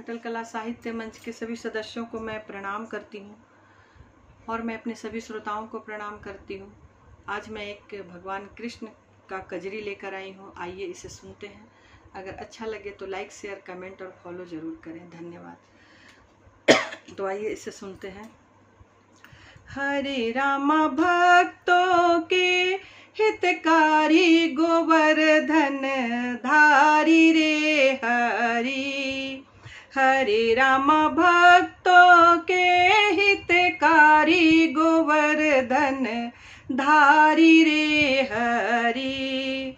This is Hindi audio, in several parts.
अटल कला साहित्य मंच के सभी सदस्यों को मैं प्रणाम करती हूँ और मैं अपने सभी श्रोताओं को प्रणाम करती हूँ। आज मैं एक भगवान कृष्ण का कजरी लेकर आई हूँ। आइए इसे सुनते हैं। अगर अच्छा लगे तो लाइक, शेयर, कमेंट और फॉलो ज़रूर करें। धन्यवाद। तो आइए इसे सुनते हैं। हरे रामा भक्तों के हितकारी, गोवर्धन धारी रे हरि। हरे रामा भक्तों के हितकारी, गोवर्धन धारी रे हरि।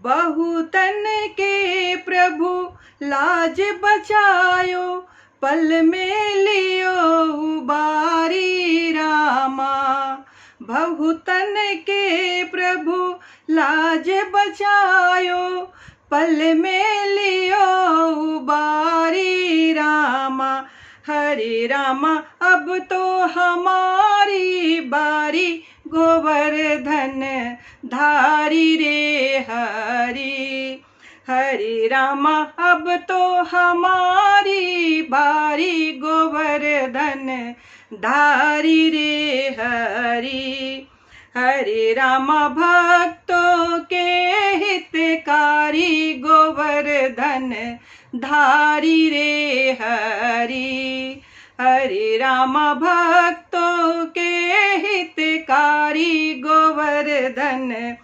बहुतन के प्रभु लाज बचायो, पल में लियो उबारी रामा। बहुतन के प्रभु लाज बचायो, पल में लियो उबारी रामा। हरे रामा अब तो हमारी बारी, गोवर्धन धारी रे हरि। हरे रामा अब तो हमारी बारी, गोवर्धन धारी रे हरि। हरे रामा भक्तों के हितकारी, गोवर्धन धारी रे हरि। हरे रामा भक्तों के हितकारी, गोवर्धन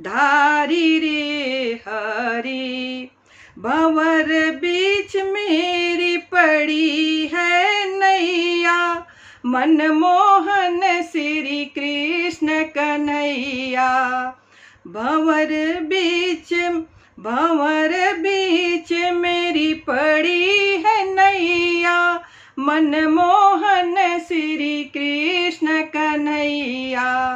धारी रे हरि। भंवर बीच मेरी पड़ी है नैया, मनमोहन श्री कृष्ण कन्हैया। भंवर बीच मेरी पड़ी है नैया, मनमोहन श्री कृष्ण कन्हैया।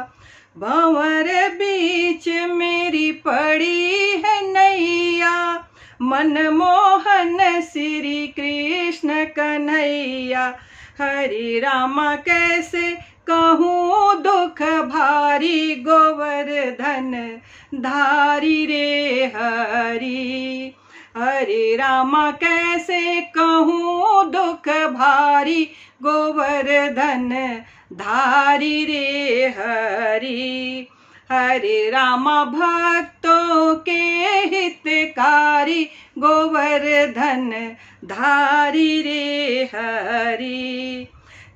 भंवर बीच मेरी पड़ी है नैया, मनमोहन श्री कृष्ण कन्हैया। हरे रामा कैसे कहूँ दुख भारी, गोवर्धन धारी रे हरि। हरे रामा कैसे कहूँ दुख भारी, गोवर्धन धारी रे हरि। हरे रामा भक्तों के हितकारी, गोवर्धन धारी रे हरि।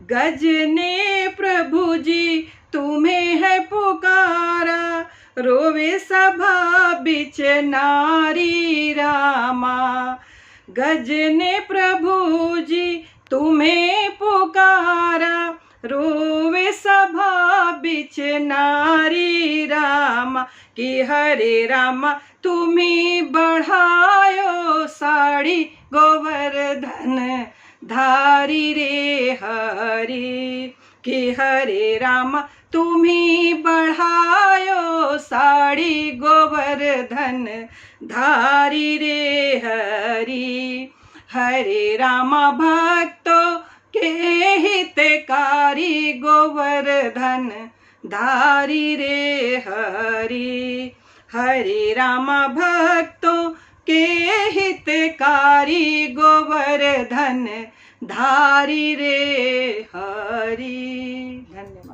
गजने प्रभु जी तुम्हें है पुकारा, रोवे सभा बिच नारी रामा। गजने प्रभु जी तुम्हें पुकारा, रोवे सभा बिच नारी रामा। कि हरे रामा तुम्ही बढ़ायो साड़ी, गोवर्धन धारी रे हरि। कि हरे रामा तुम्ही बढ़ायो साड़ी, गोवर्धन धारी रे हरि। हरे रामा भक्तों के हितकारी, गोवर्धन धारी रे हरि। हरे रामा भक्तों के हितकारी, गोवर्धन धारी रे हरि। धन्यवाद।